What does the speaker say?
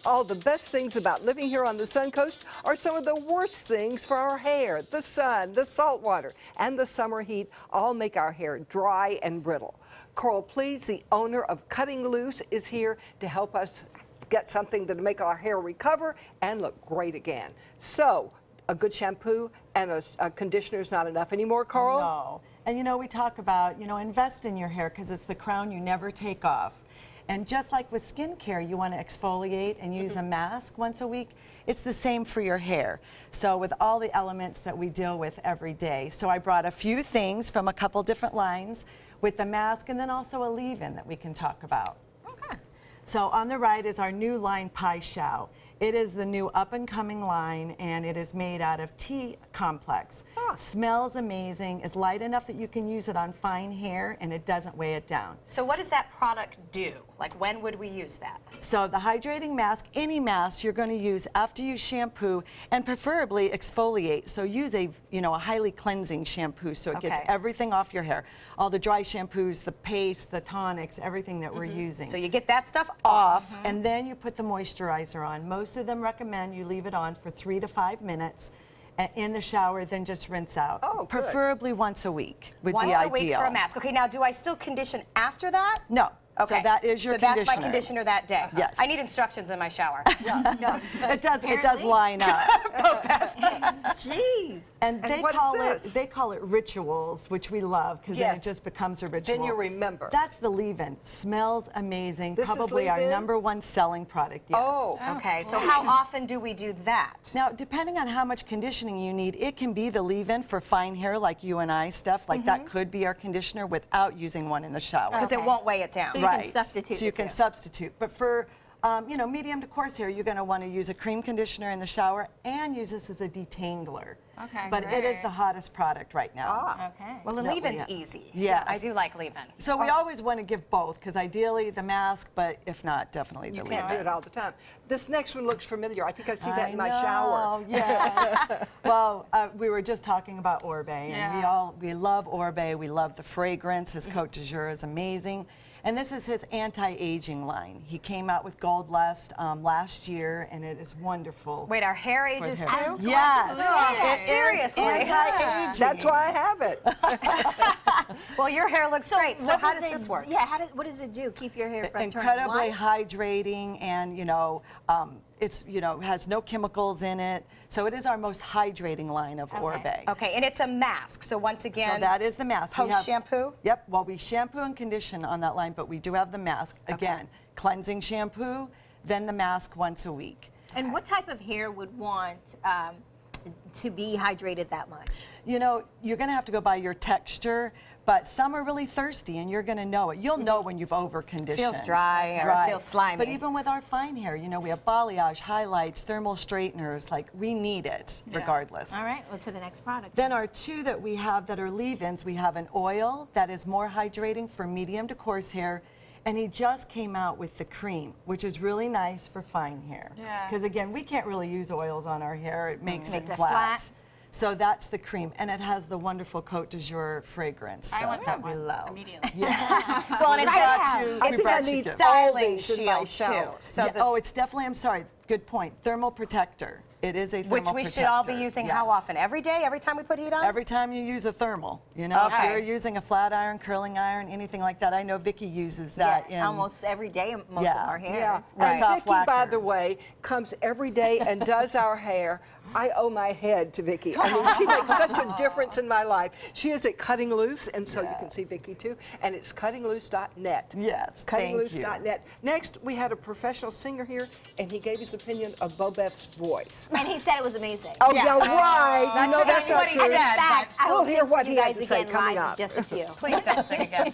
All the best things about living here on the Sun Coast are some of the worst things for our hair. The sun, the salt water, and the summer heat all make our hair dry and brittle. Coral Please, the owner of Cutting Loose, is here to help us get something that'll make our hair recover and look great again. So, a good shampoo and a conditioner is not enough anymore, Coral? No. And you know, we talk about, invest in your hair because it's the crown you never take off. And just like with skincare, you want to exfoliate and use a mask once a week. It's the same for your hair. So with all the elements that we deal with every day. So I brought a few things from a couple different lines with the mask and then also a leave-in that we can talk about. Okay. So on the right is our new line Pai Shao. It is the new up-and-coming line, and it is made out of tea complex. Ah. Smells amazing, is light enough that you can use it on fine hair, and it doesn't weigh it down. So what does that product do? Like, when would we use that? So the hydrating mask, any mask you're going to use after you shampoo, and preferably exfoliate. So use a highly cleansing shampoo so it gets Okay. everything off your hair. All the dry shampoos, the paste, the tonics, everything that we're using. So you get that stuff off. And then you put the moisturizer on. Most of them recommend you leave it on for 3 to 5 minutes in the shower, then just rinse out. Oh, good. Preferably once a week would Once be a ideal. week for a mask. Okay, now do I still condition after that? No. Okay. So that is your conditioner. So that's my conditioner that day. Yes. I need instructions in my shower. It does line up. Jeez. And they what call is this? they call it rituals, which we love because then Yes. it just becomes a ritual. Then you remember. That's the leave-in. Smells amazing. This is Probably our leave-in? #1 selling product. Yes. Oh. Okay, so how often do we do that? Now, depending on how much conditioning you need, it can be the leave-in for fine hair like you and I stuff. Like that could be our conditioner without using one in the shower. Because it won't weigh it down. So you can substitute So you the can two. substitute. But for medium to coarse hair, you're going to want to use a cream conditioner in the shower and use this as a detangler. Okay, But it is great. the hottest product right now. Ah. Okay. Well, the No, leave-in's yeah. easy. Yes. I do like leave-in. So we always want to give both, because ideally the mask, but if not, definitely the You leave-in. can't do it all the time. This next one looks familiar. I think I see that I in my know, shower. Yes. Well, we were just talking about Orbe, and Yeah. we love Orbe. We love the fragrance. His Cote de Jour is amazing. And this is his anti-aging line. He came out with Gold Lust last year, and it is wonderful. Wait, our hair ages hair. too? Yes. Absolutely. Seriously? Anti-aging. That's why I have it. Well, your hair looks great. So how does this work? Yeah, what does it do? Keep your hair from turning Incredibly white? hydrating, and it's has no chemicals in it. So it is our most hydrating line of Orbe. Okay, and it's a mask. So once again, So that is the mask. We have- post-shampoo? Yep. Well, we shampoo and condition on that line, but we do have the mask. Again, cleansing shampoo, then the mask once a week. And what type of hair would want to be hydrated that much? You're going to have to go by your texture, but some are really thirsty, and you're going to know it. You'll know when you've over-conditioned. Feels dry or Right. feels slimy. But even with our fine hair, we have balayage, highlights, thermal straighteners. Like, we need it regardless. All right, well, to the next product. Then our two that we have that are leave-ins, we have an oil that is more hydrating for medium to coarse hair, and he just came out with the cream, which is really nice for fine hair. Yeah. Because again, we can't really use oils on our hair. It makes Make it it flat. flat. So that's the cream, and it has the wonderful Cote de Jour fragrance. I want that we one love. immediately. Yeah. Well, and We it's brought you- I we think I brought you need gifts. styling these in my shield shower. too. So Yeah, this, oh, it's definitely, I'm sorry, good point, thermal protector. It is a thermal which we should all be protector. using how Yes. often? Every day? Every time we put heat on? Every time you use a thermal, if Okay. you're using a flat iron, curling iron, anything like that. I know Vicki uses that Yeah, in almost every day, most Yeah. of our hair. Yeah. Right. And Soft Vicki, by lacquer. the way, comes every day and does our hair. I owe my head to Vicki. I mean, she makes such a difference in my life. She is at Cutting Loose, and so you can see Vicki too. And it's cuttingloose.net. Yes, thank you. Cuttingloose.net. Next, we had a professional singer here, and he gave his opinion of Bobeth's voice. And he said it was amazing. Oh, yeah, right. Not You know sure that's that's what not he true. said. In fact, I We'll will hear sing what for he you had guys to say again coming live up. in just a few. Please don't sing again.